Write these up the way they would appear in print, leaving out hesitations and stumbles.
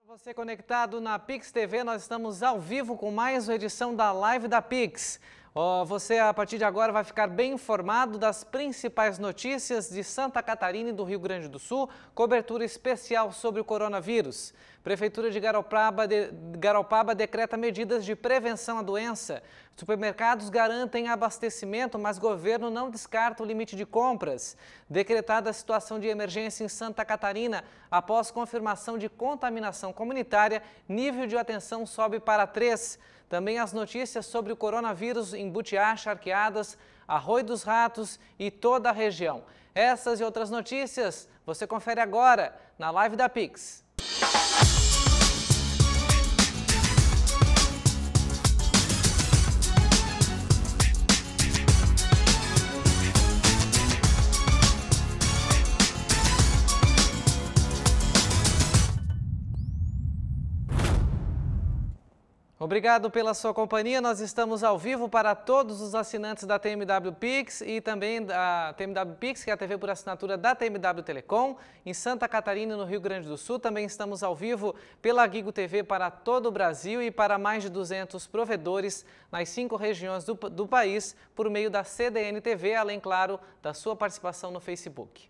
Você conectado na Pix TV, nós estamos ao vivo com mais uma edição da Live da Pix. Você, a partir de agora, vai ficar bem informado das principais notícias de Santa Catarina e do Rio Grande do Sul, cobertura especial sobre o coronavírus. Prefeitura de Garopaba decreta medidas de prevenção à doença. Supermercados garantem abastecimento, mas governo não descarta o limite de compras. Decretada a situação de emergência em Santa Catarina, após confirmação de contaminação comunitária, nível de atenção sobe para 3. Também as notícias sobre o coronavírus em Butiá, Charqueadas, Arroio dos Ratos e toda a região. Essas e outras notícias você confere agora na Live da Pix. Obrigado pela sua companhia. Nós estamos ao vivo para todos os assinantes da TMW Pix e também da TMW Pix, que é a TV por assinatura da TMW Telecom, em Santa Catarina e no Rio Grande do Sul. Também estamos ao vivo pela Gigo TV para todo o Brasil e para mais de 200 provedores nas 5 regiões do país por meio da CDN TV, além, claro, da sua participação no Facebook.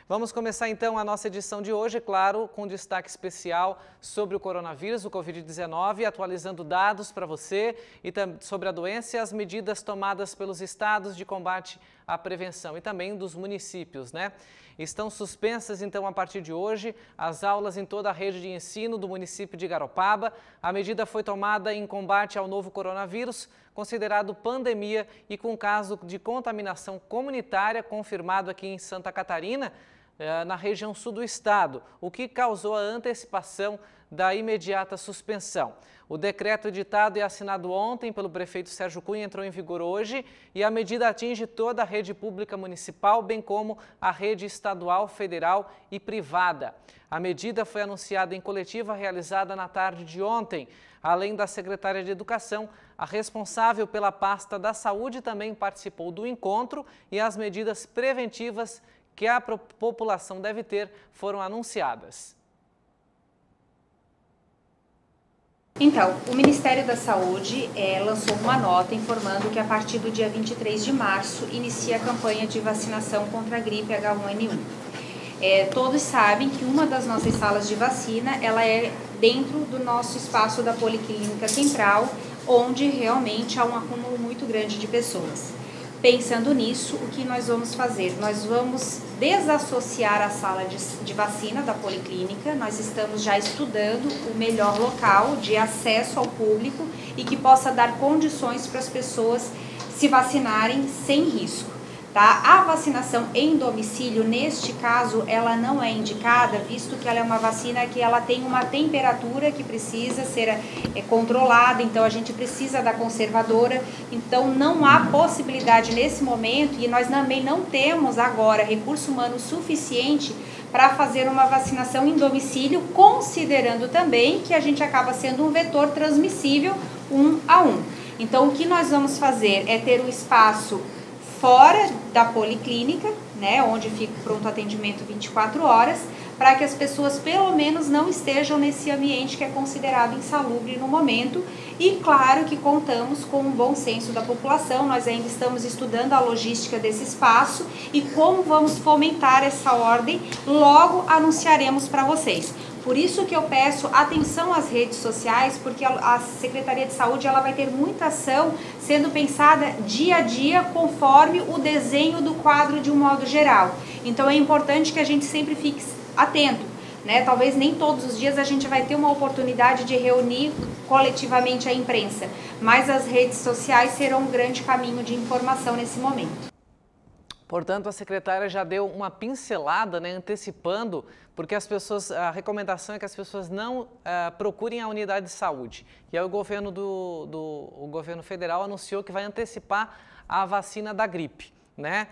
Vamos começar então a nossa edição de hoje, claro, com destaque especial sobre o coronavírus, o Covid-19, atualizando dados para você e sobre a doença e as medidas tomadas pelos estados de combate à prevenção e também dos municípios, né? Estão suspensas então a partir de hoje as aulas em toda a rede de ensino do município de Garopaba. A medida foi tomada em combate ao novo coronavírus, considerado pandemia e com caso de contaminação comunitária confirmado aqui em Santa Catarina, na região sul do estado, o que causou a antecipação da imediata suspensão. O decreto editado e assinado ontem pelo prefeito Sérgio Cunha entrou em vigor hoje e a medida atinge toda a rede pública municipal, bem como a rede estadual, federal e privada. A medida foi anunciada em coletiva realizada na tarde de ontem. Além da secretária de Educação, a responsável pela pasta da Saúde também participou do encontro e as medidas preventivas que a população deve ter foram anunciadas. Então, o Ministério da Saúde lançou uma nota informando que a partir do dia 23 de março inicia a campanha de vacinação contra a gripe H1N1. Todos sabem que uma das nossas salas de vacina ela é dentro do nosso espaço da Policlínica Central, onde realmente há um acúmulo muito grande de pessoas. Pensando nisso, o que nós vamos fazer? Nós vamos desassociar a sala de vacina da Policlínica, nós estamos já estudando o melhor local de acesso ao público e que possa dar condições para as pessoas se vacinarem sem risco. Tá? A vacinação em domicílio, neste caso, ela não é indicada, visto que ela é uma vacina que ela tem uma temperatura que precisa ser controlada, então a gente precisa da conservadora, então não há possibilidade nesse momento e nós também não temos agora recurso humano suficiente para fazer uma vacinação em domicílio, considerando também que a gente acaba sendo um vetor transmissível 1 a 1. Então o que nós vamos fazer é ter um espaço fora da policlínica, né, onde fica pronto atendimento 24 horas, para que as pessoas pelo menos não estejam nesse ambiente que é considerado insalubre no momento. E claro que contamos com um bom senso da população, nós ainda estamos estudando a logística desse espaço e como vamos fomentar essa ordem, logo anunciaremos para vocês. Por isso que eu peço atenção às redes sociais, porque a Secretaria de Saúde ela vai ter muita ação sendo pensada dia a dia conforme o desenho do quadro de um modo geral. Então é importante que a gente sempre fique atento, né? Talvez nem todos os dias a gente vai ter uma oportunidade de reunir coletivamente a imprensa, mas as redes sociais serão um grande caminho de informação nesse momento. Portanto, a secretária já deu uma pincelada, né, antecipando, porque a recomendação é que as pessoas não procurem a unidade de saúde. E aí o governo federal anunciou que vai antecipar a vacina da gripe, né,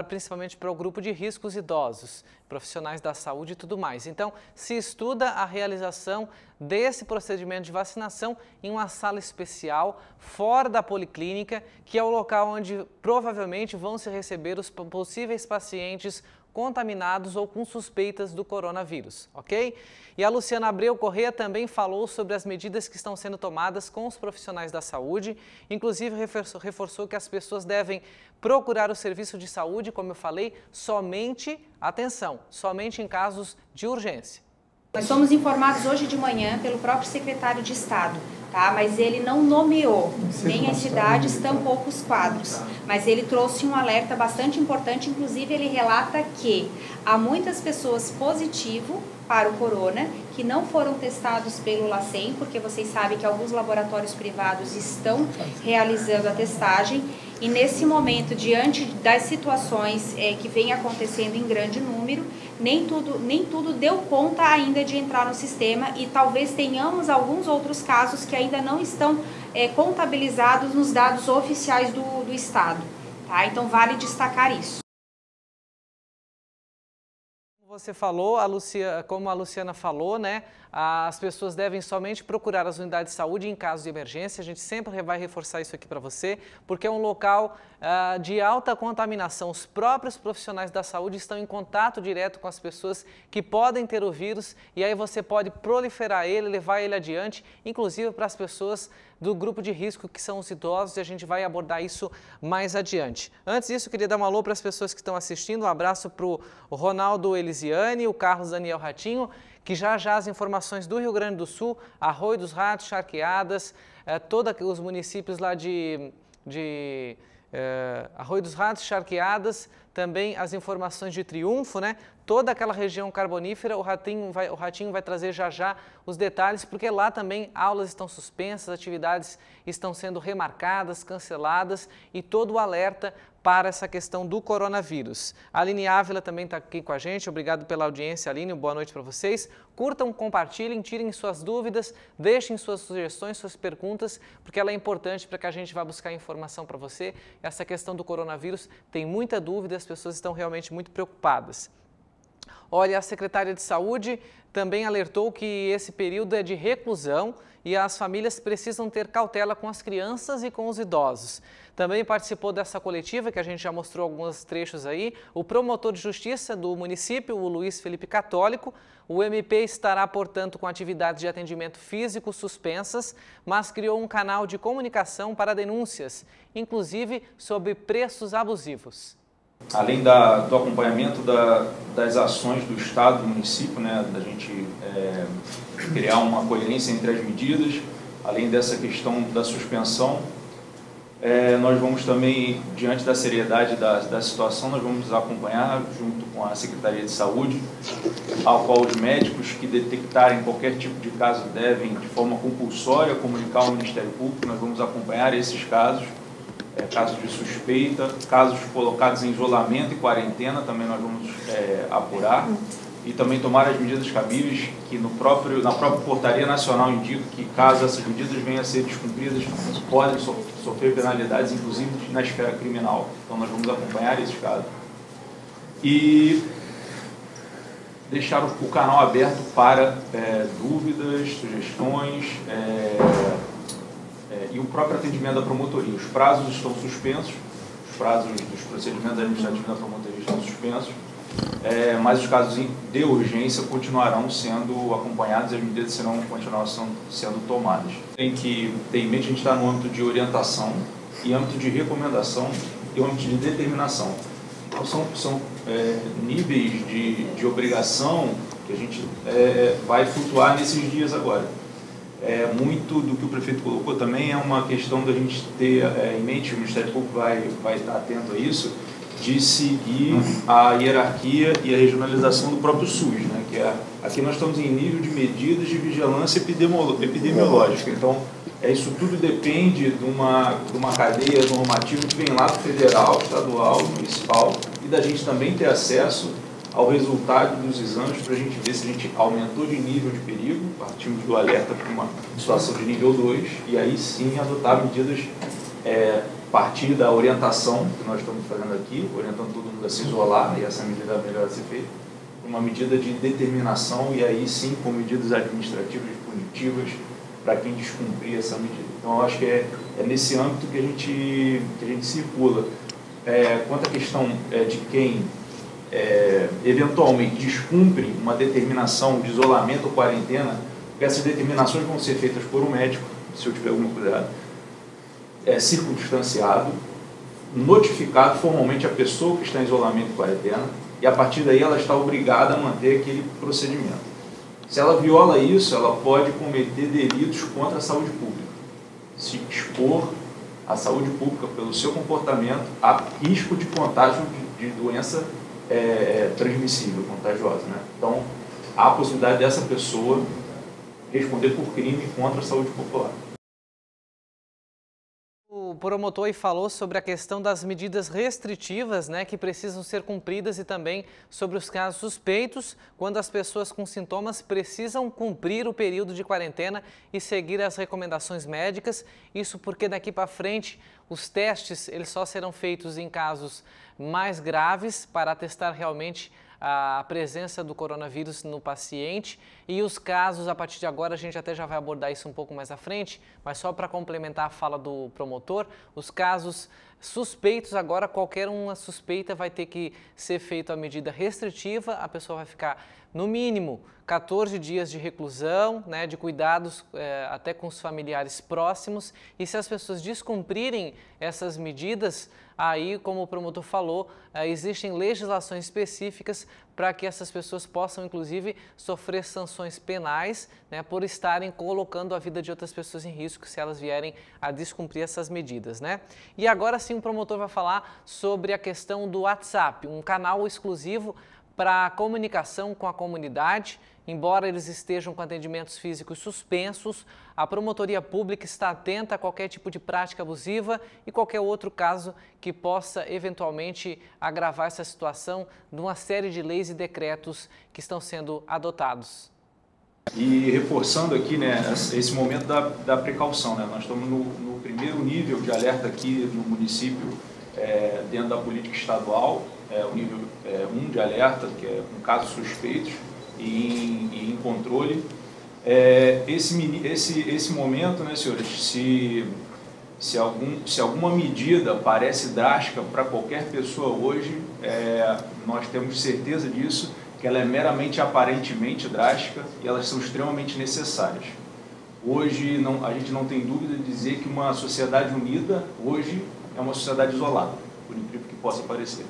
principalmente para o grupo de riscos idosos, profissionais da saúde e tudo mais. Então, se estuda a realização desse procedimento de vacinação em uma sala especial, fora da policlínica, que é o local onde provavelmente vão se receber os possíveis pacientes contaminados ou com suspeitas do coronavírus, ok? E a Luciana Abreu Corrêa também falou sobre as medidas que estão sendo tomadas com os profissionais da saúde, inclusive reforçou que as pessoas devem procurar o serviço de saúde, como eu falei, somente, atenção, somente em casos de urgência. Nós somos informados hoje de manhã pelo próprio secretário de Estado, tá? Mas ele não nomeou nem as cidades, tampouco os quadros. Mas ele trouxe um alerta bastante importante, inclusive ele relata que há muitas pessoas positivo para o corona, que não foram testados pelo LACEN, porque vocês sabem que alguns laboratórios privados estão realizando a testagem, e nesse momento, diante das situações que vem acontecendo em grande número, nem tudo deu conta ainda de entrar no sistema, e talvez tenhamos alguns outros casos que ainda não estão contabilizados nos dados oficiais do Estado, tá? Então vale destacar isso. Você falou, como a Luciana falou, né, as pessoas devem somente procurar as unidades de saúde em caso de emergência. A gente sempre vai reforçar isso aqui para você, porque é um local de alta contaminação. Os próprios profissionais da saúde estão em contato direto com as pessoas que podem ter o vírus, e aí você pode proliferar ele, levar ele adiante, inclusive para as pessoas do grupo de risco, que são os idosos, e a gente vai abordar isso mais adiante. Antes disso, eu queria dar um alô para as pessoas que estão assistindo, um abraço para o Ronaldo Elisiane, o Carlos Daniel Ratinho, que já as informações do Rio Grande do Sul, Arroio dos Ratos, Charqueadas, todos os municípios lá de Arroio dos Ratos, Charqueadas, também as informações de Triunfo, né? Toda aquela região carbonífera, o Ratinho vai trazer já os detalhes, porque lá também aulas estão suspensas, atividades estão sendo remarcadas, canceladas, e todo o alerta para essa questão do coronavírus. A Aline Ávila também está aqui com a gente. Obrigado pela audiência, Aline. Boa noite para vocês. Curtam, compartilhem, tirem suas dúvidas, deixem suas sugestões, suas perguntas, porque ela é importante para que a gente vá buscar informação para você. Essa questão do coronavírus tem muita dúvida, as pessoas estão realmente muito preocupadas. Olha, a secretária de Saúde também alertou que esse período é de reclusão e as famílias precisam ter cautela com as crianças e com os idosos. Também participou dessa coletiva, que a gente já mostrou alguns trechos aí, o promotor de justiça do município, o Luiz Felipe Católico. O MP estará, portanto, com atividades de atendimento físico suspensas, mas criou um canal de comunicação para denúncias, inclusive sobre preços abusivos. Além do acompanhamento das ações do Estado, do município, né, da gente criar uma coerência entre as medidas, além dessa questão da suspensão, nós vamos também, diante da seriedade da situação, nós vamos acompanhar junto com a Secretaria de Saúde, ao qual os médicos que detectarem qualquer tipo de caso devem, de forma compulsória, comunicar ao Ministério Público. Nós vamos acompanhar esses casos. Casos de suspeita, casos colocados em isolamento e quarentena, também nós vamos apurar, e também tomar as medidas cabíveis, que na própria Portaria Nacional indica que, caso essas medidas venham a ser descumpridas, podem sofrer penalidades, inclusive na esfera criminal. Então nós vamos acompanhar esses casos e deixar o canal aberto para dúvidas, sugestões, e o próprio atendimento da promotoria. Os prazos estão suspensos, os prazos dos procedimentos administrativos da promotoria estão suspensos, mas os casos de urgência continuarão sendo acompanhados e as medidas continuarão sendo tomadas. Tem que ter em mente, a gente está no âmbito de orientação, e âmbito de recomendação e âmbito de determinação. Então são níveis de obrigação que a gente vai flutuar nesses dias agora. Muito do que o prefeito colocou também é uma questão da gente ter em mente, o Ministério Público vai estar atento a isso, de seguir a hierarquia e a regionalização do próprio SUS, né? Que aqui nós estamos em nível de medidas de vigilância epidemiológica. Então, isso tudo depende de uma cadeia normativa que vem lá do federal, estadual, municipal, e da gente também ter acesso ao resultado dos exames para a gente ver se a gente aumentou de nível de perigo, partimos do alerta para uma situação de nível 2, e aí sim adotar medidas a partir da orientação que nós estamos fazendo aqui, orientando todo mundo a se isolar, e essa medida é melhor a ser feita, uma medida de determinação, e aí sim com medidas administrativas punitivas para quem descumprir essa medida. Então, eu acho que é nesse âmbito que a gente circula. Quanto à questão de quem eventualmente descumprem uma determinação de isolamento ou quarentena, porque essas determinações vão ser feitas por um médico, se eu tiver alguma cuidado, circunstanciado, notificado formalmente a pessoa que está em isolamento e quarentena, e a partir daí ela está obrigada a manter aquele procedimento. Se ela viola isso, ela pode cometer delitos contra a saúde pública, se expor à saúde pública pelo seu comportamento a risco de contágio de doença transmissível, contagiosa, né? Então, há a possibilidade dessa pessoa responder por crime contra a saúde popular. O promotor aí falou sobre a questão das medidas restritivas, né, que precisam ser cumpridas e também sobre os casos suspeitos, quando as pessoas com sintomas precisam cumprir o período de quarentena e seguir as recomendações médicas. Isso porque daqui para frente os testes eles só serão feitos em casos mais graves para testar realmente a presença do coronavírus no paciente, e os casos, a partir de agora, a gente até já vai abordar isso um pouco mais à frente, mas só para complementar a fala do promotor, os casos suspeitos agora, qualquer uma suspeita vai ter que ser feita a medida restritiva, a pessoa vai ficar no mínimo 14 dias de reclusão, né, de cuidados até com os familiares próximos, e se as pessoas descumprirem essas medidas, aí, como o promotor falou, existem legislações específicas para que essas pessoas possam, inclusive, sofrer sanções penais, né, por estarem colocando a vida de outras pessoas em risco se elas vierem a descumprir essas medidas, né? E agora sim o promotor vai falar sobre a questão do WhatsApp, um canal exclusivo para comunicação com a comunidade. Embora eles estejam com atendimentos físicos suspensos, a Promotoria Pública está atenta a qualquer tipo de prática abusiva e qualquer outro caso que possa eventualmente agravar essa situação de uma série de leis e decretos que estão sendo adotados. E reforçando aqui, né, esse momento da precaução, né? Nós estamos no primeiro nível de alerta aqui no município, dentro da política estadual, o nível 1 de alerta, que é com casos suspeitos e em controle. Esse momento, né, senhores, se alguma medida parece drástica para qualquer pessoa hoje, nós temos certeza disso, que ela é meramente aparentemente drástica e elas são extremamente necessárias. Hoje, a gente não tem dúvida de dizer que uma sociedade unida, hoje, é uma sociedade isolada, por incrível que possa parecer.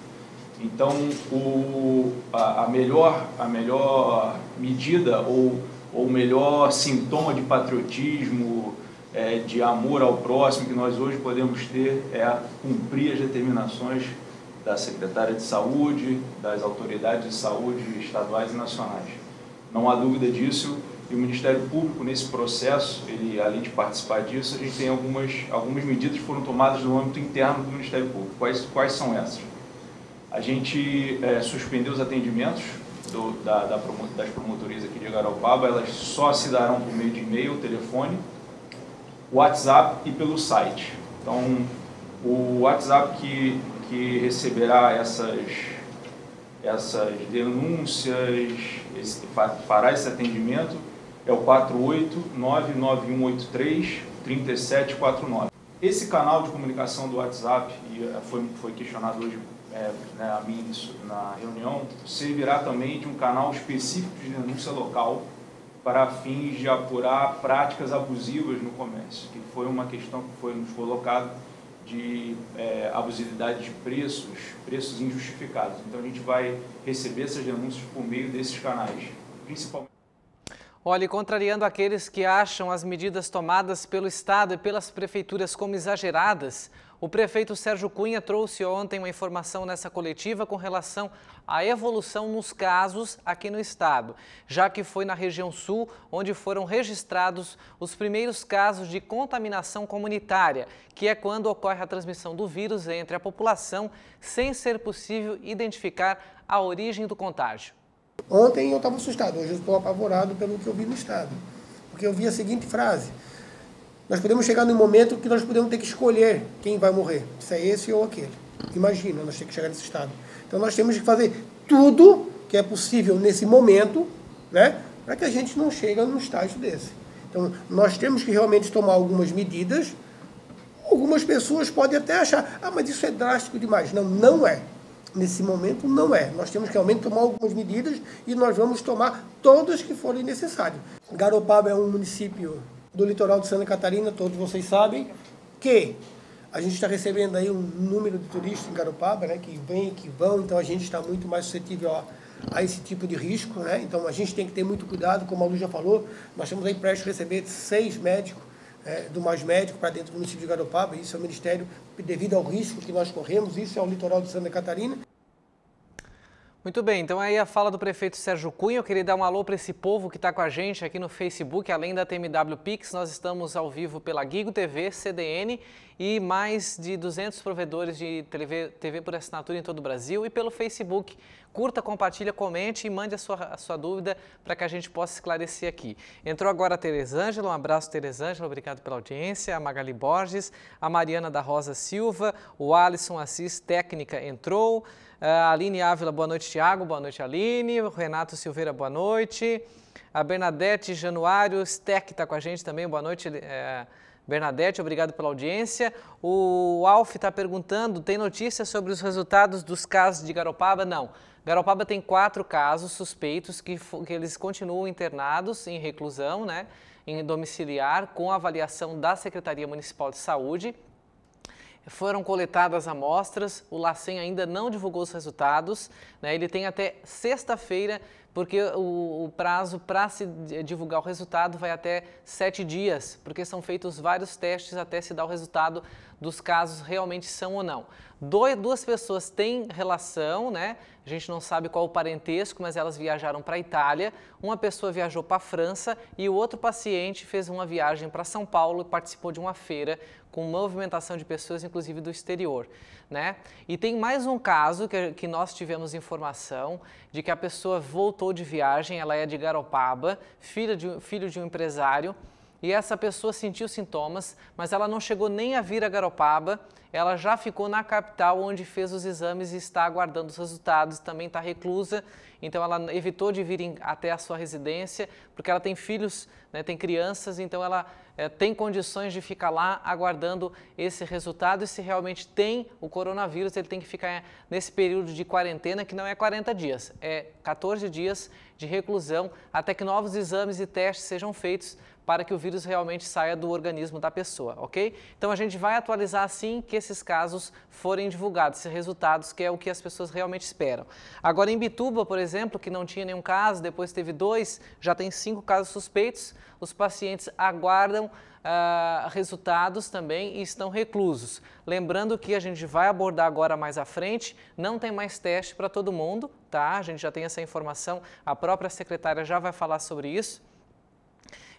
Então, a melhor medida ou o melhor sintoma de patriotismo, de amor ao próximo que nós hoje podemos ter é cumprir as determinações da Secretária de Saúde, das autoridades de saúde estaduais e nacionais. Não há dúvida disso, e o Ministério Público, nesse processo, além de participar disso, a gente tem algumas medidas que foram tomadas no âmbito interno do Ministério Público. Quais são essas? A gente suspendeu os atendimentos das promotorias aqui de Garopaba, elas só se darão por meio de e-mail, telefone, WhatsApp e pelo site. Então, o WhatsApp que receberá essas denúncias, fará esse atendimento, é o 48991833749. Esse canal de comunicação do WhatsApp, e foi questionado hoje a mim na reunião, servirá também de um canal específico de denúncia local para fins de apurar práticas abusivas no comércio, que foi uma questão que foi nos colocado de abusividade de preços injustificados. Então a gente vai receber essas denúncias por meio desses canais, principalmente. Olha, e contrariando aqueles que acham as medidas tomadas pelo Estado e pelas prefeituras como exageradas, o prefeito Sérgio Cunha trouxe ontem uma informação nessa coletiva com relação à evolução nos casos aqui no estado, já que foi na região sul onde foram registrados os primeiros casos de contaminação comunitária, que é quando ocorre a transmissão do vírus entre a população sem ser possível identificar a origem do contágio. Ontem eu estava assustado, hoje eu estou apavorado pelo que eu vi no estado, porque eu vi a seguinte frase: nós podemos chegar num momento que nós podemos ter que escolher quem vai morrer, se é esse ou aquele. Imagina, nós temos que chegar nesse estado. Então nós temos que fazer tudo que é possível nesse momento, né, para que a gente não chegue num estágio desse. Então nós temos que realmente tomar algumas medidas. Algumas pessoas podem até achar, mas isso é drástico demais. Não, não é. Nesse momento não é. Nós temos que realmente tomar algumas medidas e nós vamos tomar todas que forem necessárias. Garopaba é um município do litoral de Santa Catarina, todos vocês sabem, que a gente está recebendo aí um número de turistas em Garopaba, né, que vêm, que vão, então a gente está muito mais suscetível a esse tipo de risco, né? Então a gente tem que ter muito cuidado, como a Lu já falou, nós estamos aí prestes a receber 6 médicos, do Mais Médico para dentro do município de Garopaba, isso é o Ministério, devido ao risco que nós corremos, isso é o litoral de Santa Catarina. Muito bem, então aí a fala do prefeito Sérgio Cunha. Eu queria dar um alô para esse povo que está com a gente aqui no Facebook, além da TMW Pix, nós estamos ao vivo pela Gigo TV, CDN e mais de 200 provedores de TV por assinatura em todo o Brasil e pelo Facebook. Curta, compartilha, comente e mande a sua dúvida para que a gente possa esclarecer aqui. Entrou agora a Teresângela, um abraço Teresângela, obrigado pela audiência, a Magali Borges, a Mariana da Rosa Silva, o Alisson Assis, técnica, entrou. A Aline Ávila, boa noite, Tiago, boa noite, Aline. O Renato Silveira, boa noite. A Bernadette Januário Steck está com a gente também, boa noite, Bernadette, obrigado pela audiência. O Alf está perguntando, tem notícias sobre os resultados dos casos de Garopaba? Não. Garopaba tem 4 casos suspeitos que eles continuam internados em reclusão, né, em domiciliar, com avaliação da Secretaria Municipal de Saúde. Foram coletadas amostras, o LACEN ainda não divulgou os resultados, né? Ele tem até sexta-feira, porque o prazo para se divulgar o resultado vai até 7 dias, porque são feitos vários testes até se dar o resultado dos casos realmente são ou não. 2 pessoas têm relação, né? A gente não sabe qual o parentesco, mas elas viajaram para a Itália, uma pessoa viajou para a França e o outro paciente fez uma viagem para São Paulo e participou de uma feira com movimentação de pessoas, inclusive do exterior, né? E tem mais um caso que nós tivemos informação de que a pessoa voltou de viagem, ela é de Garopaba, filho de um empresário, e essa pessoa sentiu sintomas, mas ela não chegou nem a vir a Garopaba, ela já ficou na capital onde fez os exames e está aguardando os resultados, também está reclusa, então ela evitou de vir até a sua residência, porque ela tem filhos, né, tem crianças, então ela tem condições de ficar lá aguardando esse resultado e se realmente tem o coronavírus, ele tem que ficar nesse período de quarentena, que não é 40 dias, é 14 dias de reclusão, até que novos exames e testes sejam feitos para que o vírus realmente saia do organismo da pessoa, ok? Então a gente vai atualizar assim que esses casos forem divulgados, esses resultados, que é o que as pessoas realmente esperam. Agora em Bituba, por exemplo, que não tinha nenhum caso, depois teve 2, já tem 5 casos suspeitos, os pacientes aguardam resultados também e estão reclusos. Lembrando que a gente vai abordar agora mais à frente, não tem mais teste para todo mundo, tá? A gente já tem essa informação, a própria secretária já vai falar sobre isso.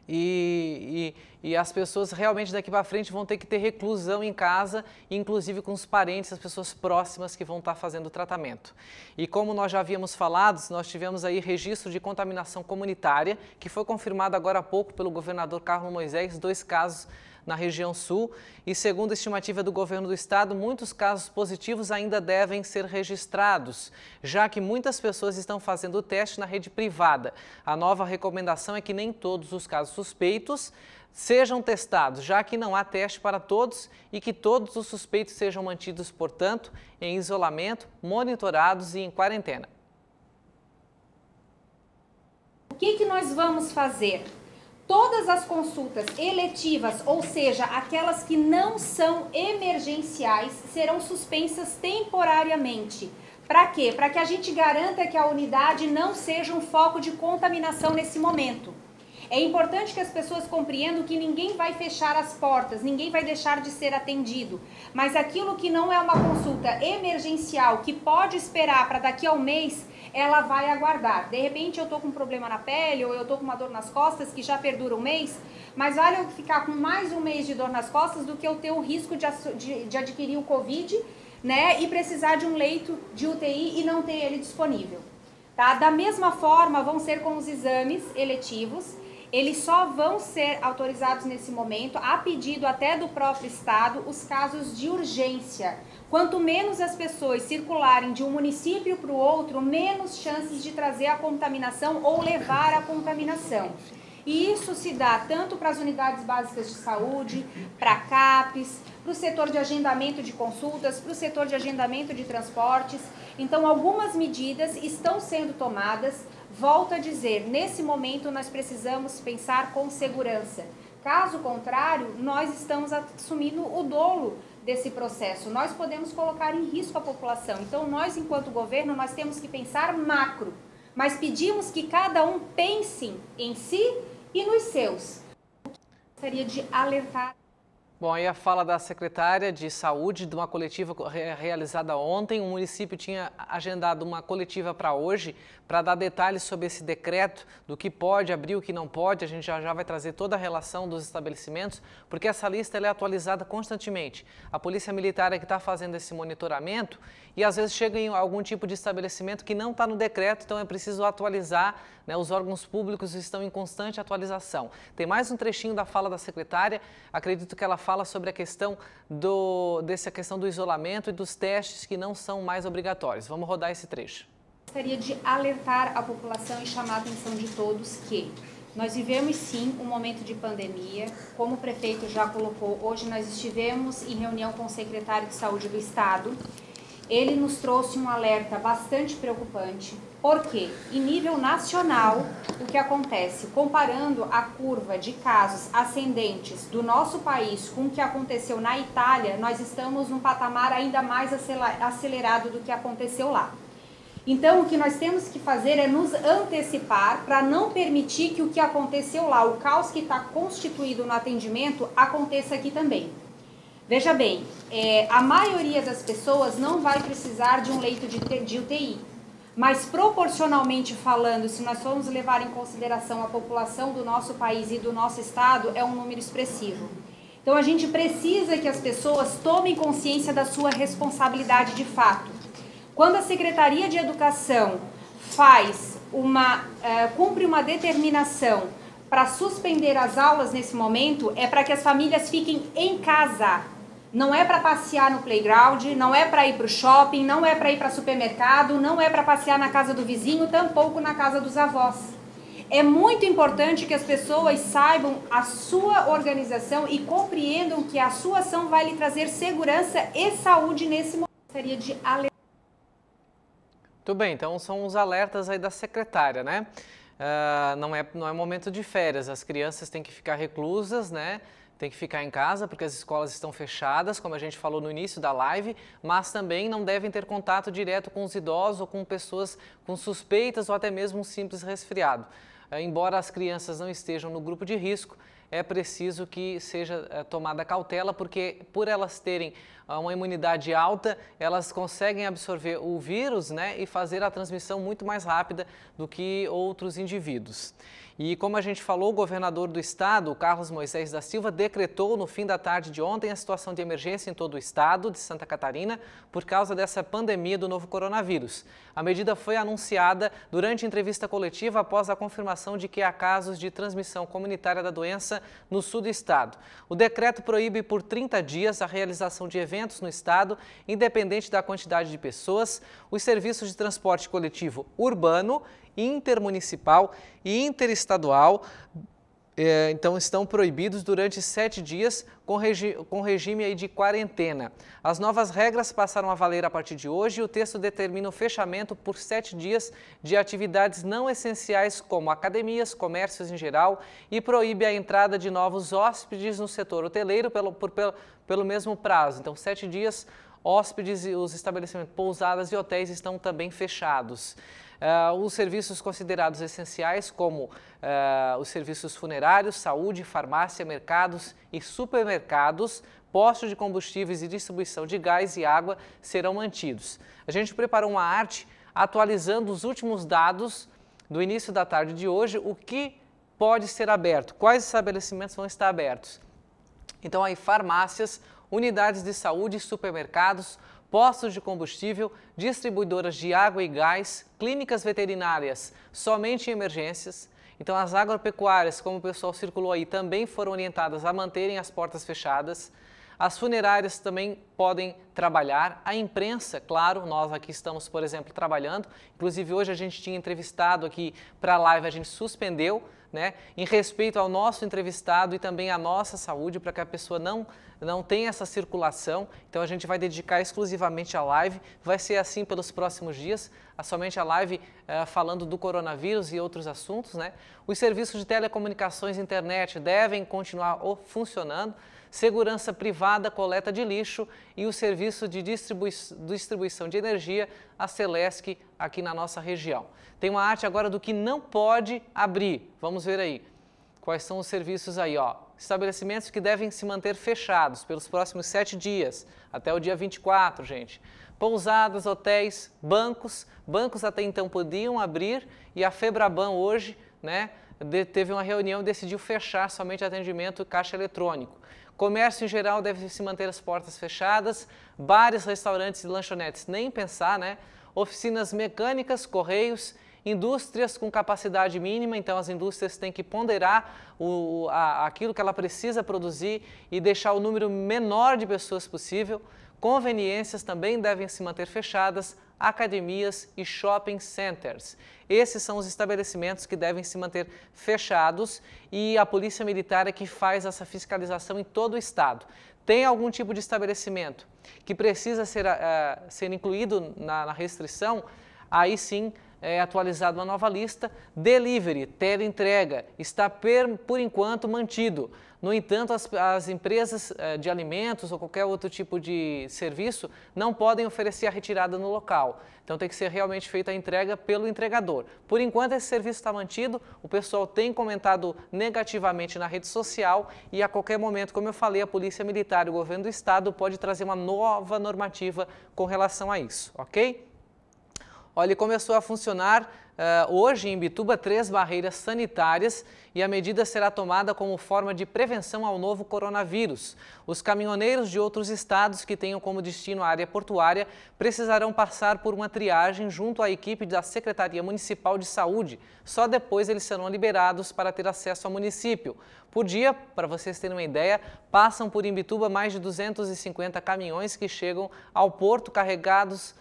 E as pessoas realmente daqui para frente vão ter que ter reclusão em casa, inclusive com os parentes, as pessoas próximas que vão estar fazendo o tratamento. E como nós já havíamos falado, nós tivemos aí registro de contaminação comunitária, que foi confirmado agora há pouco pelo governador Carlos Moisés, 2 casos na região sul e, segundo a estimativa do governo do estado, muitos casos positivos ainda devem ser registrados, já que muitas pessoas estão fazendo o teste na rede privada. A nova recomendação é que nem todos os casos suspeitos sejam testados, já que não há teste para todos e que todos os suspeitos sejam mantidos, portanto, em isolamento, monitorados e em quarentena. O que nós vamos fazer? Todas as consultas eletivas, ou seja, aquelas que não são emergenciais, serão suspensas temporariamente. Para quê? Para que a gente garanta que a unidade não seja um foco de contaminação nesse momento. É importante que as pessoas compreendam que ninguém vai fechar as portas, ninguém vai deixar de ser atendido. Mas aquilo que não é uma consulta emergencial, que pode esperar para daqui a um mês, ela vai aguardar. De repente eu estou com um problema na pele ou eu estou com uma dor nas costas que já perdura um mês, mas vale eu ficar com mais um mês de dor nas costas do que eu ter o risco de adquirir o Covid, né, e precisar de um leito de UTI e não ter ele disponível. Tá? Da mesma forma vão ser com os exames eletivos. Eles só vão ser autorizados nesse momento, a pedido até do próprio estado, os casos de urgência. Quanto menos as pessoas circularem de um município para o outro, menos chances de trazer a contaminação ou levar a contaminação. E isso se dá tanto para as unidades básicas de saúde, para a CAPES, para o setor de agendamento de consultas, para o setor de agendamento de transportes. Então, algumas medidas estão sendo tomadas. Volto a dizer, nesse momento nós precisamos pensar com segurança. Caso contrário, nós estamos assumindo o dolo desse processo. Nós podemos colocar em risco a população. Então, nós, enquanto governo, nós temos que pensar macro. Mas pedimos que cada um pense em si e nos seus. Gostaria de alertar. Bom, aí a fala da secretária de Saúde de uma coletiva realizada ontem. O município tinha agendado uma coletiva para hoje para dar detalhes sobre esse decreto, do que pode abrir, o que não pode. A gente já vai trazer toda a relação dos estabelecimentos, porque essa lista ela é atualizada constantemente. A Polícia Militar é que está fazendo esse monitoramento e às vezes chega em algum tipo de estabelecimento que não está no decreto, então é preciso atualizar, né? Os órgãos públicos estão em constante atualização. Tem mais um trechinho da fala da secretária, acredito que ela fala sobre a questão dessa questão do isolamento e dos testes que não são mais obrigatórios. Vamos rodar esse trecho. Gostaria de alertar a população e chamar a atenção de todos que nós vivemos sim um momento de pandemia. Como o prefeito já colocou, hoje nós estivemos em reunião com o secretário de Saúde do Estado. Ele nos trouxe um alerta bastante preocupante, porque em nível nacional, o que acontece? Comparando a curva de casos ascendentes do nosso país com o que aconteceu na Itália, nós estamos num patamar ainda mais acelerado do que aconteceu lá. Então, o que nós temos que fazer é nos antecipar para não permitir que o que aconteceu lá, o caos que está constituído no atendimento, aconteça aqui também. Veja bem, a maioria das pessoas não vai precisar de um leito de UTI, mas proporcionalmente falando, se nós formos levar em consideração a população do nosso país e do nosso estado, é um número expressivo. Então a gente precisa que as pessoas tomem consciência da sua responsabilidade de fato. Quando a Secretaria de Educação cumpre uma determinação para suspender as aulas nesse momento, é para que as famílias fiquem em casa. Não é para passear no playground, não é para ir para o shopping, não é para ir para supermercado, não é para passear na casa do vizinho, tampouco na casa dos avós. É muito importante que as pessoas saibam a sua organização e compreendam que a sua ação vai lhe trazer segurança e saúde nesse momento. Gostaria de alertar. Muito bem, então são os alertas aí da secretária, né? Não é momento de férias, as crianças têm que ficar reclusas, né? Tem que ficar em casa porque as escolas estão fechadas, como a gente falou no início da live, mas também não devem ter contato direto com os idosos ou com pessoas com suspeitas ou até mesmo um simples resfriado. Embora as crianças não estejam no grupo de risco, é preciso que seja tomada cautela, porque por elas terem uma imunidade alta, elas conseguem absorver o vírus, né, e fazer a transmissão muito mais rápida do que outros indivíduos. E como a gente falou, o governador do estado, Carlos Moisés da Silva, decretou no fim da tarde de ontem a situação de emergência em todo o estado de Santa Catarina por causa dessa pandemia do novo coronavírus. A medida foi anunciada durante entrevista coletiva após a confirmação de que há casos de transmissão comunitária da doença no sul do estado. O decreto proíbe por 30 dias a realização de eventos no estado, independente da quantidade de pessoas, os serviços de transporte coletivo urbano, intermunicipal e interestadual, então estão proibidos durante 7 dias com regime aí de quarentena. As novas regras passaram a valer a partir de hoje e o texto determina o fechamento por 7 dias de atividades não essenciais como academias, comércios em geral e proíbe a entrada de novos hóspedes no setor hoteleiro pelo mesmo prazo. Então 7 dias, hóspedes e os estabelecimentos, pousadas e hotéis estão também fechados. Os serviços considerados essenciais, como os serviços funerários, saúde, farmácia, mercados e supermercados, postos de combustíveis e distribuição de gás e água serão mantidos. A gente preparou uma arte atualizando os últimos dados do início da tarde de hoje, o que pode ser aberto, quais estabelecimentos vão estar abertos. Então aí farmácias, unidades de saúde, supermercados, postos de combustível, distribuidoras de água e gás, clínicas veterinárias somente em emergências. Então as agropecuárias, como o pessoal circulou aí, também foram orientadas a manterem as portas fechadas. As funerárias também podem trabalhar. A imprensa, claro, nós aqui estamos, por exemplo, trabalhando. Inclusive hoje a gente tinha entrevistado aqui para a live, a gente suspendeu, né, em respeito ao nosso entrevistado e também à nossa saúde, para que a pessoa não tenha essa circulação. Então a gente vai dedicar exclusivamente à live, vai ser assim pelos próximos dias, somente a live falando do coronavírus e outros assuntos, né. Os serviços de telecomunicações e internet devem continuar funcionando, segurança privada, coleta de lixo e o serviço de distribuição de energia, a Celesc, aqui na nossa região. Tem uma arte agora do que não pode abrir. Vamos ver aí quais são os serviços aí, ó. Estabelecimentos que devem se manter fechados pelos próximos 7 dias, até o dia 24, gente. Pousadas, hotéis, bancos até então podiam abrir e a Febraban hoje, né, teve uma reunião e decidiu fechar somente atendimento caixa eletrônico. Comércio em geral deve se manter as portas fechadas, bares, restaurantes e lanchonetes nem pensar, né? Oficinas mecânicas, correios, indústrias com capacidade mínima, então as indústrias têm que ponderar aquilo que ela precisa produzir e deixar o número menor de pessoas possível. Conveniências também devem se manter fechadas, academias e shopping centers. Esses são os estabelecimentos que devem se manter fechados e a Polícia Militar é que faz essa fiscalização em todo o estado. Tem algum tipo de estabelecimento que precisa ser incluído na restrição, aí sim é atualizada uma nova lista. Delivery, teleentrega, está por enquanto mantido. No entanto, as empresas de alimentos ou qualquer outro tipo de serviço não podem oferecer a retirada no local. Então tem que ser realmente feita a entrega pelo entregador. Por enquanto esse serviço está mantido, o pessoal tem comentado negativamente na rede social e a qualquer momento, como eu falei, a Polícia Militar e o Governo do Estado pode trazer uma nova normativa com relação a isso, ok? Olha, ele começou a funcionar hoje em Imbituba 3 barreiras sanitárias e a medida será tomada como forma de prevenção ao novo coronavírus. Os caminhoneiros de outros estados que tenham como destino a área portuária precisarão passar por uma triagem junto à equipe da Secretaria Municipal de Saúde. Só depois eles serão liberados para ter acesso ao município. Por dia, para vocês terem uma ideia, passam por Imbituba mais de 250 caminhões que chegam ao porto carregados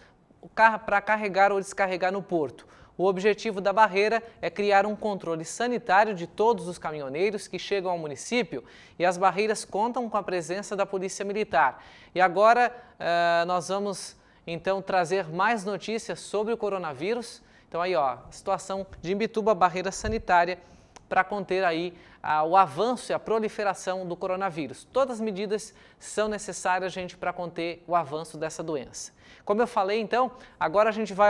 para carregar ou descarregar no porto. O objetivo da barreira é criar um controle sanitário de todos os caminhoneiros que chegam ao município e as barreiras contam com a presença da Polícia Militar. E agora nós vamos então trazer mais notícias sobre o coronavírus. Então aí ó, a situação de Imbituba, barreira sanitária para conter aí o avanço e a proliferação do coronavírus. Todas as medidas são necessárias, gente, para conter o avanço dessa doença. Como eu falei, então, agora a gente vai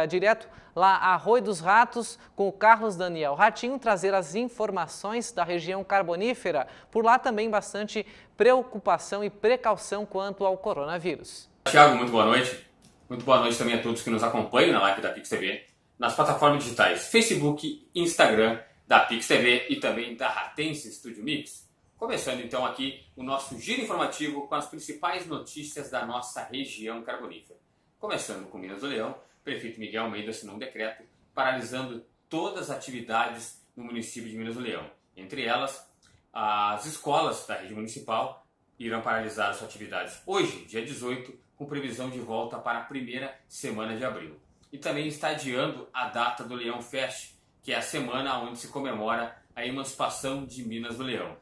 direto lá a Arroio dos Ratos com o Carlos Daniel Ratinho trazer as informações da região carbonífera. Por lá também bastante preocupação e precaução quanto ao coronavírus. Thiago, muito boa noite. Muito boa noite também a todos que nos acompanham na live da Pix TV, nas plataformas digitais Facebook, Instagram, da Pix TV e também da Ratense Studio Mix. Começando então aqui o nosso giro informativo com as principais notícias da nossa região carbonífera. Começando com Minas do Leão, o prefeito Miguel Almeida assinou um decreto paralisando todas as atividades no município de Minas do Leão. Entre elas, as escolas da rede municipal irão paralisar suas atividades hoje, dia 18, com previsão de volta para a primeira semana de abril. E também está adiando a data do Leão Fest, que é a semana onde se comemora a emancipação de Minas do Leão.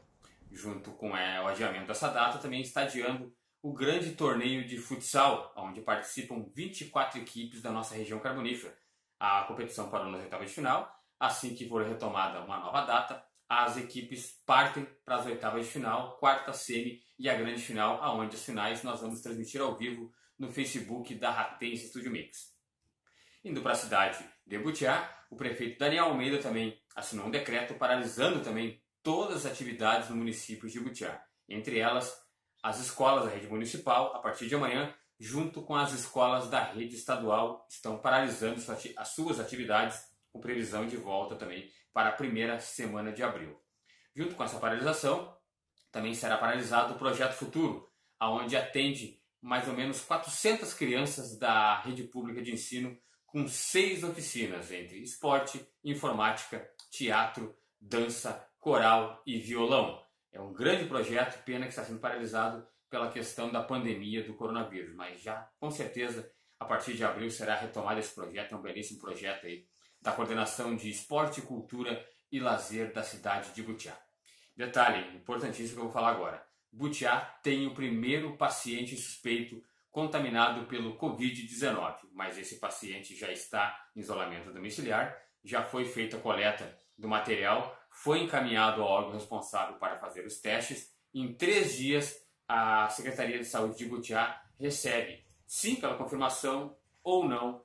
Junto com o adiamento dessa data, também está adiando o grande torneio de futsal, onde participam 24 equipes da nossa região carbonífera. A competição parou nas oitavas de final. Assim que for retomada uma nova data, as equipes partem para as oitavas de final, quarta semi e a grande final, aonde as finais nós vamos transmitir ao vivo no Facebook da Ratense Studio Mix. Indo para a cidade de Butiá, o prefeito Daniel Almeida também assinou um decreto paralisando também todas as atividades no município de Butiá. Entre elas, as escolas da rede municipal, a partir de amanhã, junto com as escolas da rede estadual, estão paralisando as suas atividades, com previsão de volta também para a primeira semana de abril. Junto com essa paralisação, também será paralisado o Projeto Futuro, onde atende mais ou menos 400 crianças da rede pública de ensino, com 6 oficinas entre esporte, informática, teatro, dança, coral e violão. É um grande projeto, pena que está sendo paralisado pela questão da pandemia do coronavírus, mas já, com certeza, a partir de abril será retomado esse projeto, é um belíssimo projeto aí, da Coordenação de Esporte, Cultura e lazer da cidade de Butiá. Detalhe importantíssimo que eu vou falar agora. Butiá tem o primeiro paciente suspeito contaminado pelo Covid-19, mas esse paciente já está em isolamento domiciliar, já foi feita a coleta do material, foi encaminhado ao órgão responsável para fazer os testes. Em 3 dias, a Secretaria de Saúde de Butiá recebe, sim, pela confirmação ou não,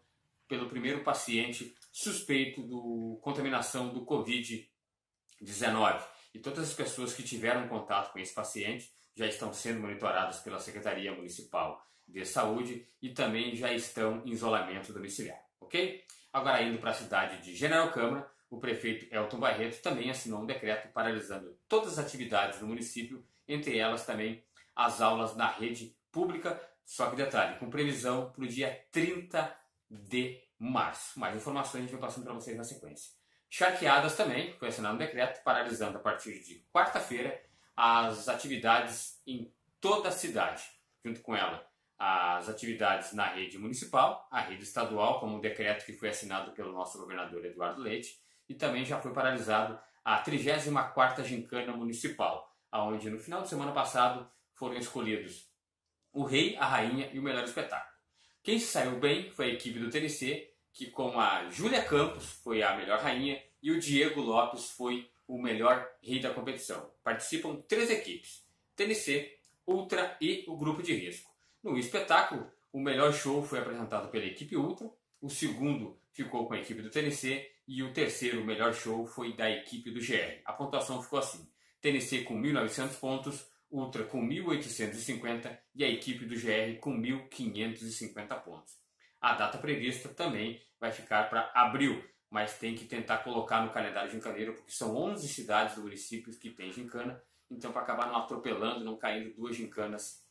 pelo primeiro paciente suspeito de contaminação do Covid-19. E todas as pessoas que tiveram contato com esse paciente já estão sendo monitoradas pela Secretaria Municipal de Saúde e também já estão em isolamento domiciliar, ok? Agora, indo para a cidade de General Câmara, o prefeito Elton Barreto também assinou um decreto paralisando todas as atividades do município, entre elas também as aulas na rede pública, só que detalhe, com previsão para o dia 30 de março. Mais informações a gente vai passando para vocês na sequência. Charqueadas também, foi assinado um decreto paralisando a partir de quarta-feira as atividades em toda a cidade, junto com ela as atividades na rede municipal, a rede estadual, como um decreto que foi assinado pelo nosso governador Eduardo Leite, e também já foi paralisado a 34ª Gincana Municipal, onde no final de semana passado foram escolhidos o rei, a rainha e o melhor espetáculo. Quem se saiu bem foi a equipe do TNC, que com a Júlia Campos foi a melhor rainha e o Diego Lopes foi o melhor rei da competição. Participam 3 equipes, TNC, Ultra e o Grupo de Risco. No espetáculo, o melhor show foi apresentado pela equipe Ultra, o segundo ficou com a equipe do TNC e o terceiro, o melhor show, foi da equipe do GR. A pontuação ficou assim, TNC com 1.900 pontos, Ultra com 1.850 e a equipe do GR com 1.550 pontos. A data prevista também vai ficar para abril, mas tem que tentar colocar no calendário gincaneiro, porque são 11 cidades do município que tem gincana, então para acabar não atropelando, não caindo 2 gincanas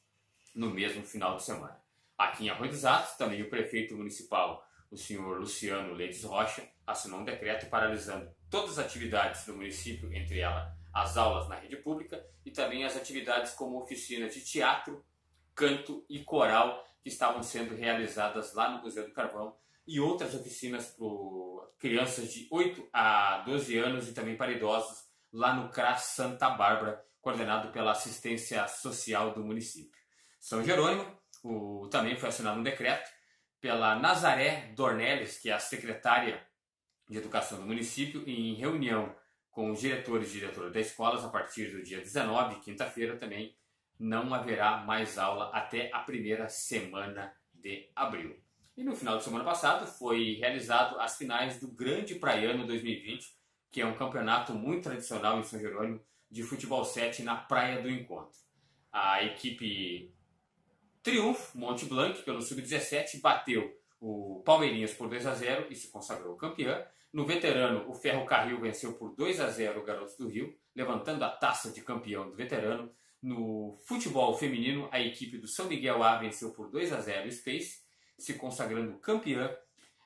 no mesmo final de semana. Aqui em Arroio dos Atos, também o prefeito municipal, o senhor Luciano Leites Rocha, assinou um decreto paralisando todas as atividades do município, entre elas as aulas na rede pública e também as atividades como oficinas de teatro, canto e coral que estavam sendo realizadas lá no Museu do Carvão e outras oficinas para crianças de 8 a 12 anos e também para idosos lá no CRAS Santa Bárbara, coordenado pela assistência social do município. São Jerônimo, também foi assinado um decreto pela Nazaré Dornelles, que é a secretária de Educação do município, em reunião com os diretores e diretoras das escolas, a partir do dia 19, quinta-feira também, não haverá mais aula até a primeira semana de abril. E no final de semana passado foi realizado as finais do Grande Praiano 2020, que é um campeonato muito tradicional em São Jerônimo de futebol 7 na Praia do Encontro. A equipe Triunfo Monte Blanc, pelo Sub-17, bateu o Palmeirinhas por 2-0 e se consagrou campeã. No veterano, o Ferro Carril venceu por 2-0 o Garotos do Rio, levantando a taça de campeão do veterano. No futebol feminino, a equipe do São Miguel A venceu por 2-0 o Space, se consagrando campeã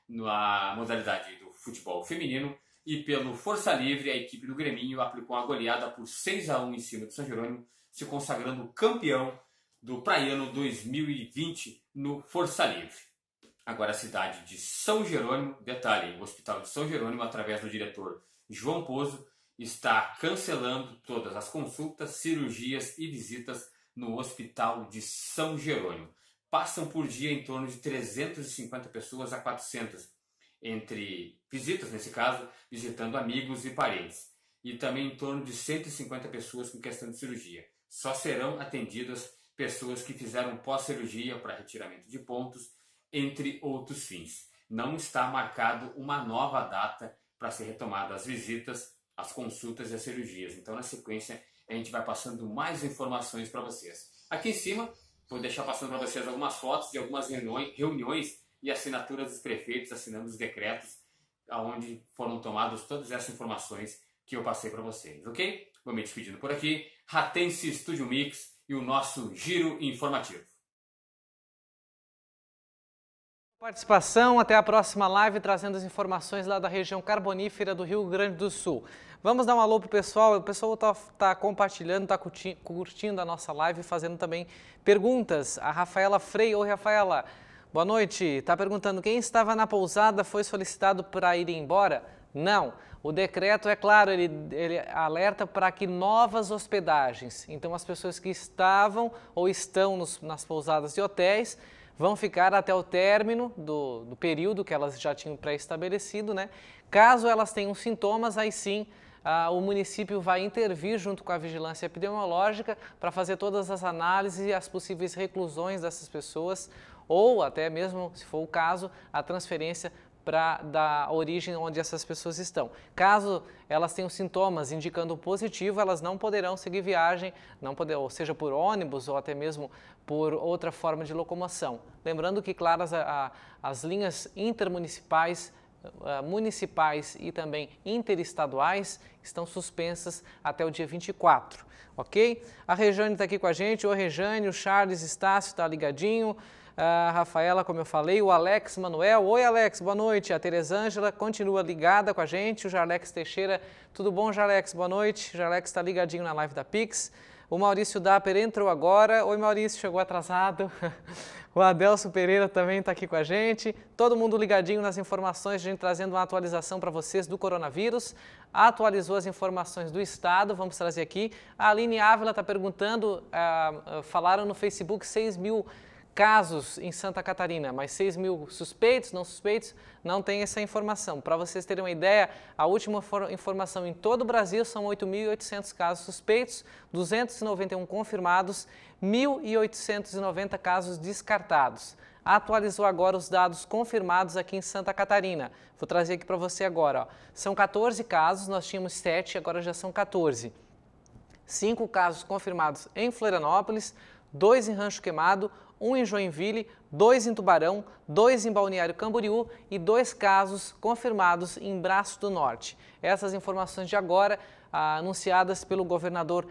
na modalidade do futebol feminino. E pelo Força Livre, a equipe do Greminho aplicou uma goleada por 6-1 em cima do São Jerônimo, se consagrando campeão do Praiano 2020 no Força Livre. Agora a cidade de São Jerônimo, detalhe, o Hospital de São Jerônimo, através do diretor João Pozo, está cancelando todas as consultas, cirurgias e visitas no Hospital de São Jerônimo. Passam por dia em torno de 350 pessoas a 400, entre visitas, nesse caso, visitando amigos e parentes. E também em torno de 150 pessoas com questão de cirurgia. Só serão atendidas pessoas que fizeram pós-cirurgia para retiramento de pontos, entre outros fins. Não está marcado uma nova data para ser retomada as visitas, as consultas e as cirurgias. Então, na sequência, a gente vai passando mais informações para vocês. Aqui em cima, vou deixar passando para vocês algumas fotos de algumas reuniões e assinaturas dos prefeitos assinando os decretos onde foram tomadas todas essas informações que eu passei para vocês, ok? Vou me despedindo por aqui. Ratense Studio Mix e o nosso giro informativo. Participação, até a próxima live, trazendo as informações lá da região carbonífera do Rio Grande do Sul. Vamos dar um alô pro pessoal, o pessoal está compartilhando, está curtindo a nossa live, fazendo também perguntas. A Rafaela Frei, oi Rafaela, boa noite, está perguntando quem estava na pousada foi solicitado para ir embora? Não, O decreto, é claro, ele alerta para que novas hospedagens, então as pessoas que estavam ou estão nas pousadas de hotéis vão ficar até o término do período que elas já tinham pré-estabelecido, né? Caso elas tenham sintomas, aí sim o município vai intervir junto com a vigilância epidemiológica para fazer todas as análises e as possíveis reclusões dessas pessoas ou até mesmo, se for o caso, a transferência da origem onde essas pessoas estão. Caso elas tenham sintomas indicando positivo, elas não poderão seguir viagem, ou seja por ônibus ou até mesmo por outra forma de locomoção. Lembrando que, claro, as linhas intermunicipais, municipais e também interestaduais estão suspensas até o dia 24, ok? A Rejane está aqui com a gente. Oi, Rejane, o Charles Estácio está ligadinho. A Rafaela, como eu falei, o Alex Manuel. Oi, Alex, boa noite. A Teresângela continua ligada com a gente. O Jarlex Teixeira, tudo bom, Jarlex? Boa noite. O Jarlex está ligadinho na live da Pix. O Maurício Dapper entrou agora. Oi, Maurício, chegou atrasado. O Adelso Pereira também está aqui com a gente. Todo mundo ligadinho nas informações, a gente trazendo uma atualização para vocês do coronavírus. Atualizou as informações do estado, vamos trazer aqui. A Aline Ávila está perguntando, falaram no Facebook 6 mil casos em Santa Catarina, mas 6 mil suspeitos, não suspeitos, não tem essa informação. Para vocês terem uma ideia, a última informação em todo o Brasil são 8.800 casos suspeitos, 291 confirmados, 1.890 casos descartados. Atualizou agora os dados confirmados aqui em Santa Catarina. Vou trazer aqui para você agora. Ó. São 14 casos, nós tínhamos 7, agora já são 14. 5 casos confirmados em Florianópolis, 2 em Rancho Queimado, 1 em Joinville, 2 em Tubarão, 2 em Balneário Camboriú e 2 casos confirmados em Braço do Norte. Essas informações de agora, anunciadas pelo governador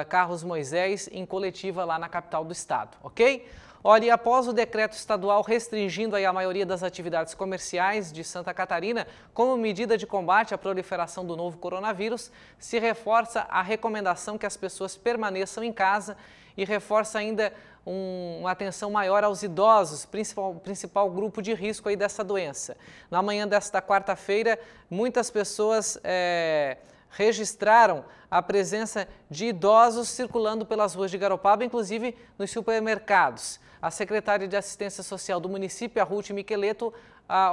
Carlos Moisés em coletiva lá na capital do estado, ok? Olha, e após o decreto estadual restringindo aí a maioria das atividades comerciais de Santa Catarina, como medida de combate à proliferação do novo coronavírus, se reforça a recomendação que as pessoas permaneçam em casa e reforça ainda uma atenção maior aos idosos, principal grupo de risco aí dessa doença. Na manhã desta quarta-feira, muitas pessoas registraram a presença de idosos circulando pelas ruas de Garopaba, inclusive nos supermercados. A secretária de Assistência Social do município, a Ruth Miqueleto,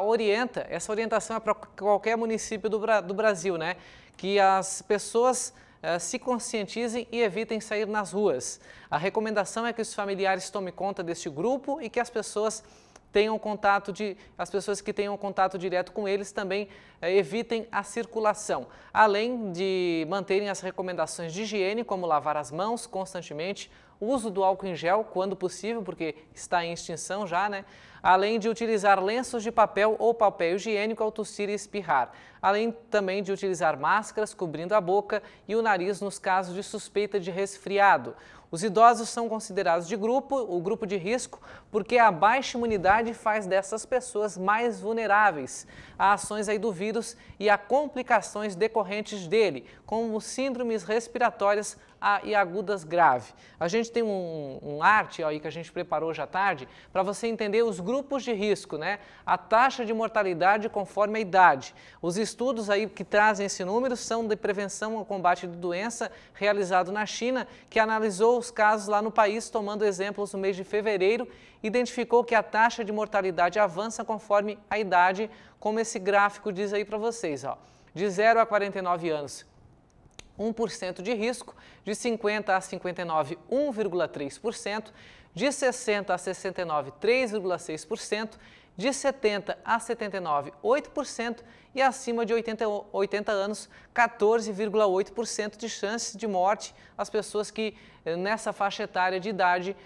orienta, essa orientação é para qualquer município do Brasil, né? Que as pessoas se conscientizem e evitem sair nas ruas. A recomendação é que os familiares tomem conta deste grupo e que as pessoas que tenham contato direto com eles também evitem a circulação, além de manterem as recomendações de higiene, como lavar as mãos constantemente, uso do álcool em gel quando possível, porque está em extinção já, né? Além de utilizar lenços de papel ou papel higiênico ao tossir e espirrar, além também de utilizar máscaras cobrindo a boca e o nariz nos casos de suspeita de resfriado. Os idosos são considerados o grupo de risco, porque a baixa imunidade faz dessas pessoas mais vulneráveis a ações aí do vírus e a complicações decorrentes dele, como síndromes respiratórias e agudas graves. A gente tem um arte aí que a gente preparou hoje à tarde para você entender os grupos de risco, né? A taxa de mortalidade conforme a idade. Os estudos aí que trazem esse número são de prevenção ao combate de doença, realizado na China, que analisou os casos lá no país, tomando exemplos no mês de fevereiro, identificou que a taxa de mortalidade avança conforme a idade, como esse gráfico diz aí para vocês, ó. De 0 a 49 anos, 1% de risco, de 50 a 59, 1,3%, de 60 a 69, 3,6%, de 70 a 79, 8% e acima de 80 anos, 14,8% de chance de morte as pessoas que nessa faixa etária de idade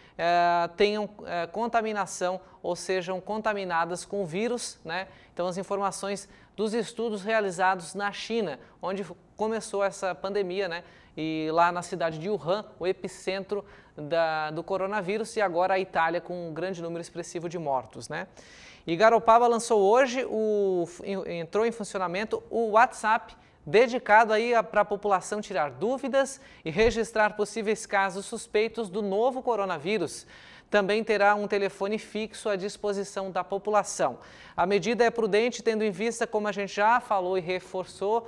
tenham contaminação ou sejam contaminadas com o vírus, né? Então as informações dos estudos realizados na China, onde começou essa pandemia, né? E lá na cidade de Wuhan, o epicentro do coronavírus, e agora a Itália com um grande número expressivo de mortos, né? E Garopaba lançou hoje, entrou em funcionamento o WhatsApp, dedicado aí para a população tirar dúvidas e registrar possíveis casos suspeitos do novo coronavírus. Também terá um telefone fixo à disposição da população. A medida é prudente, tendo em vista, como a gente já falou e reforçou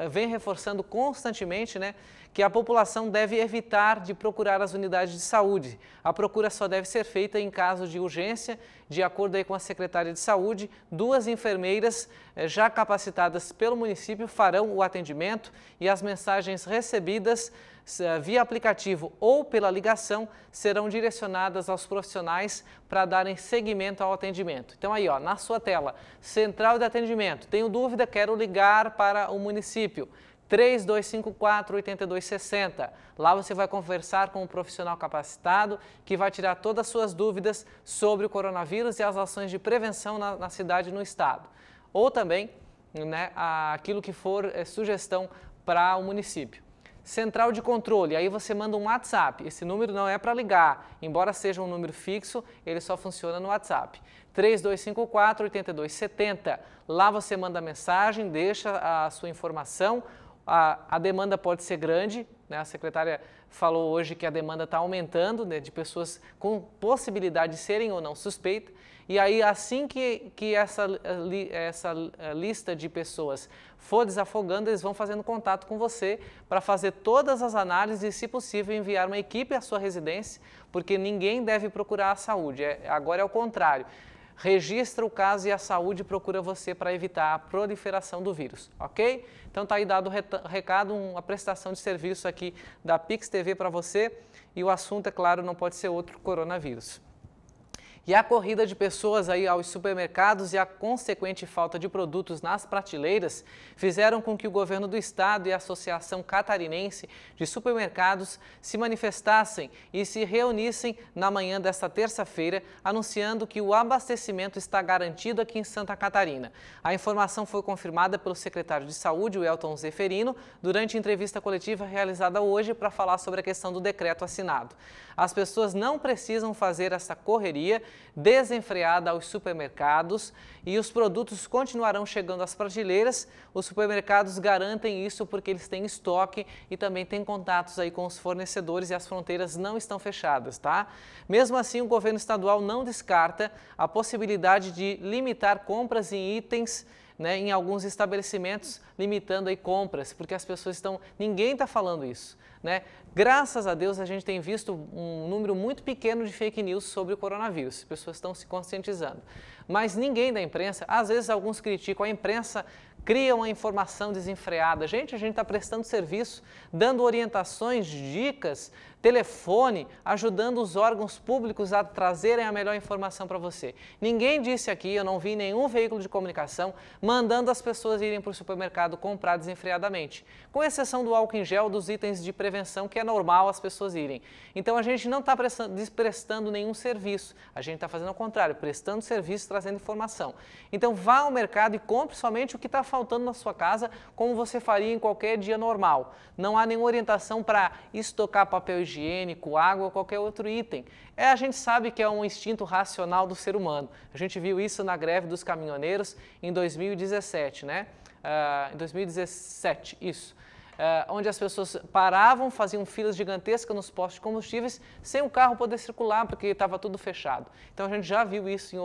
vem reforçando constantemente, né, que a população deve evitar de procurar as unidades de saúde. A procura só deve ser feita em caso de urgência. De acordo aí com a secretária de Saúde, 2 enfermeiras já capacitadas pelo município farão o atendimento e as mensagens recebidas via aplicativo ou pela ligação serão direcionadas aos profissionais para darem seguimento ao atendimento. Então aí, ó, na sua tela, Central de Atendimento, tenho dúvida, quero ligar para o município. 3254-8260. Lá você vai conversar com um profissional capacitado que vai tirar todas as suas dúvidas sobre o coronavírus e as ações de prevenção na cidade e no estado. Ou também, né, aquilo que for sugestão para o município. Central de controle, aí você manda um WhatsApp. Esse número não é para ligar, embora seja um número fixo, ele só funciona no WhatsApp. 3254-8270. Lá você manda a mensagem, deixa a sua informação. A demanda pode ser grande, né? A secretária falou hoje que a demanda está aumentando, né, de pessoas com possibilidade de serem ou não suspeitas. E aí, assim que essa lista de pessoas for desafogando, eles vão fazendo contato com você para fazer todas as análises e, se possível, enviar uma equipe à sua residência, porque ninguém deve procurar a saúde. Agora é o contrário. Registra o caso e a saúde procura você para evitar a proliferação do vírus, ok? Então tá aí dado o recado, uma prestação de serviço aqui da Pix TV para você, e o assunto, é claro, não pode ser outro, coronavírus. E a corrida de pessoas aí aos supermercados e a consequente falta de produtos nas prateleiras fizeram com que o governo do estado e a Associação Catarinense de Supermercados se manifestassem e se reunissem na manhã desta terça-feira, anunciando que o abastecimento está garantido aqui em Santa Catarina. A informação foi confirmada pelo secretário de Saúde, o Elton Zeferino, durante entrevista coletiva realizada hoje para falar sobre a questão do decreto assinado. As pessoas não precisam fazer essa correria desenfreada aos supermercados e os produtos continuarão chegando às prateleiras. Os supermercados garantem isso porque eles têm estoque e também têm contatos aí com os fornecedores e as fronteiras não estão fechadas, tá? Mesmo assim, o governo estadual não descarta a possibilidade de limitar compras em itens, né, em alguns estabelecimentos, limitando aí compras, porque as pessoas estão... Ninguém está falando isso, né? Graças a Deus, a gente tem visto um número muito pequeno de fake news sobre o coronavírus. As pessoas estão se conscientizando. Mas ninguém da imprensa, às vezes alguns criticam, a imprensa cria uma informação desenfreada. Gente, a gente está prestando serviço, dando orientações, dicas, telefone, ajudando os órgãos públicos a trazerem a melhor informação para você. Ninguém disse aqui, eu não vi nenhum veículo de comunicação mandando as pessoas irem para o supermercado comprar desenfreadamente, com exceção do álcool em gel, dos itens de prevenção, que é normal as pessoas irem. Então a gente não está prestando nenhum serviço, a gente está fazendo ao contrário, prestando serviço, trazendo informação. Então vá ao mercado e compre somente o que está faltando na sua casa, como você faria em qualquer dia normal. Não há nenhuma orientação para estocar papel higiênico, água ou qualquer outro item. A gente sabe que é um instinto racional do ser humano. A gente viu isso na greve dos caminhoneiros em 2017, né? Em 2017, isso. Onde as pessoas paravam, faziam filas gigantescas nos postos de combustíveis sem o carro poder circular, porque estava tudo fechado. Então a gente já viu isso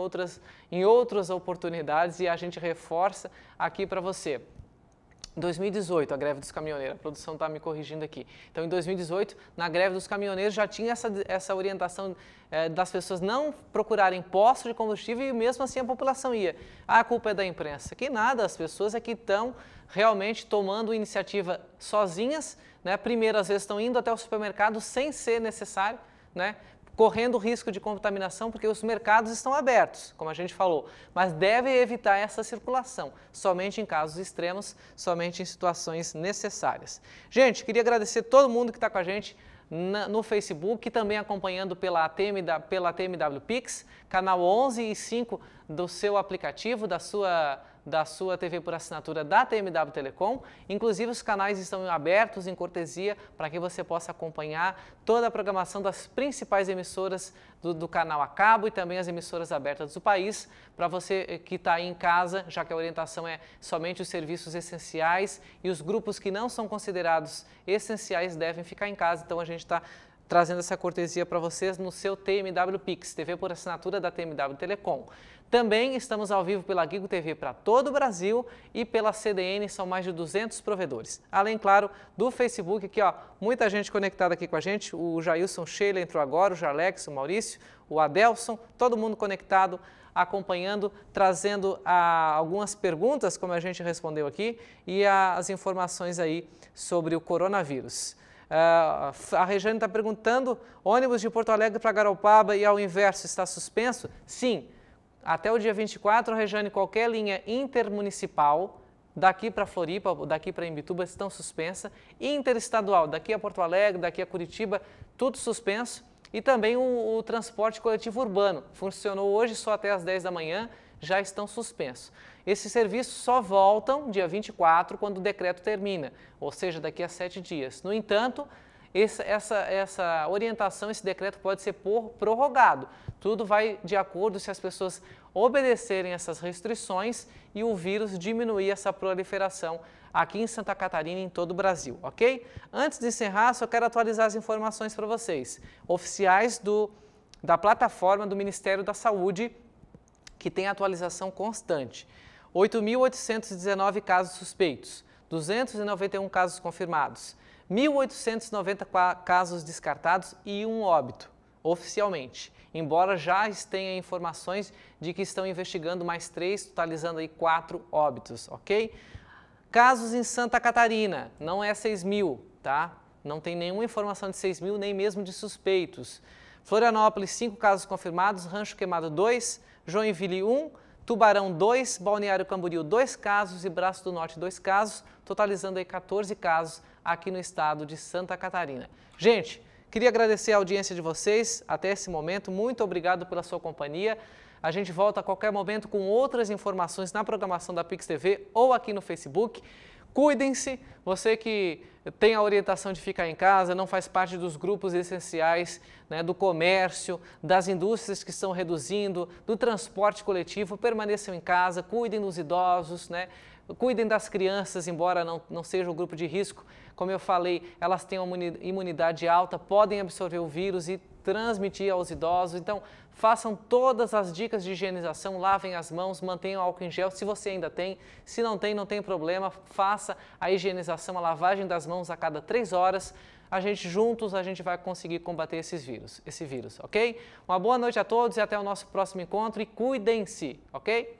em outras oportunidades e a gente reforça aqui para você. Em 2018, a greve dos caminhoneiros, a produção está me corrigindo aqui. Então, em 2018, na greve dos caminhoneiros, já tinha essa orientação das pessoas não procurarem postos de combustível e mesmo assim a população ia. A culpa é da imprensa. Que nada, as pessoas é que estão realmente tomando iniciativa sozinhas, né? Primeiro, às vezes, estão indo até o supermercado sem ser necessário, né? Correndo risco de contaminação, porque os mercados estão abertos, como a gente falou, mas deve evitar essa circulação, somente em casos extremos, somente em situações necessárias. Gente, queria agradecer todo mundo que está com a gente no Facebook e também acompanhando pela TMW Pix, canal 11 e 5 do seu aplicativo, da sua TV por assinatura da TMW Telecom. Inclusive, os canais estão abertos em cortesia para que você possa acompanhar toda a programação das principais emissoras do canal a cabo e também as emissoras abertas do país, para você que está aí em casa, já que a orientação é somente os serviços essenciais e os grupos que não são considerados essenciais devem ficar em casa. Então, a gente está trazendo essa cortesia para vocês no seu TMW Pix, TV por assinatura da TMW Telecom. Também estamos ao vivo pela Gigo TV para todo o Brasil e pela CDN, são mais de 200 provedores. Além, claro, do Facebook, aqui ó, muita gente conectada aqui com a gente, o Jailson Sheila entrou agora, o Jalex, o Maurício, o Adelson, todo mundo conectado, acompanhando, trazendo algumas perguntas, como a gente respondeu aqui, e as informações aí sobre o coronavírus. A Regiane está perguntando, ônibus de Porto Alegre para Garopaba e ao inverso está suspenso? Sim, até o dia 24, Regiane, qualquer linha intermunicipal, daqui para Floripa, daqui para Imbituba, estão suspensa, interestadual, daqui a Porto Alegre, daqui a Curitiba, tudo suspenso, e também o transporte coletivo urbano, funcionou hoje só até as 10 da manhã, já estão suspensos. Esses serviços só voltam dia 24, quando o decreto termina, ou seja, daqui a 7 dias. No entanto, essa orientação, esse decreto pode ser prorrogado. Tudo vai de acordo se as pessoas obedecerem essas restrições e o vírus diminuir essa proliferação aqui em Santa Catarina e em todo o Brasil, ok? Antes de encerrar, só quero atualizar as informações para vocês. Oficiais da plataforma do Ministério da Saúde, que tem atualização constante. 8.819 casos suspeitos, 291 casos confirmados, 1.890 casos descartados e um óbito, oficialmente. Embora já tenha informações de que estão investigando mais 3, totalizando aí 4 óbitos, ok? Casos em Santa Catarina, não é 6.000, tá? Não tem nenhuma informação de 6.000, nem mesmo de suspeitos. Florianópolis, 5 casos confirmados, Rancho Queimado 2, Joinville 1, Tubarão 2, Balneário Camboriú 2 casos e Braço do Norte 2 casos, totalizando aí 14 casos aqui no estado de Santa Catarina. Gente, queria agradecer a audiência de vocês até esse momento, muito obrigado pela sua companhia. A gente volta a qualquer momento com outras informações na programação da Pix TV ou aqui no Facebook. Cuidem-se, você que tem a orientação de ficar em casa, não faz parte dos grupos essenciais, né, do comércio, das indústrias que estão reduzindo, do transporte coletivo, permaneçam em casa, cuidem dos idosos, né, cuidem das crianças, embora não seja um grupo de risco. Como eu falei, elas têm uma imunidade alta, podem absorver o vírus e transmitir aos idosos. Então, façam todas as dicas de higienização, lavem as mãos, mantenham álcool em gel, se você ainda tem. Se não tem problema, faça a higienização, a lavagem das mãos a cada 3 horas. Juntos, a gente vai conseguir combater esse vírus, ok? Uma boa noite a todos e até o nosso próximo encontro e cuidem-se, ok?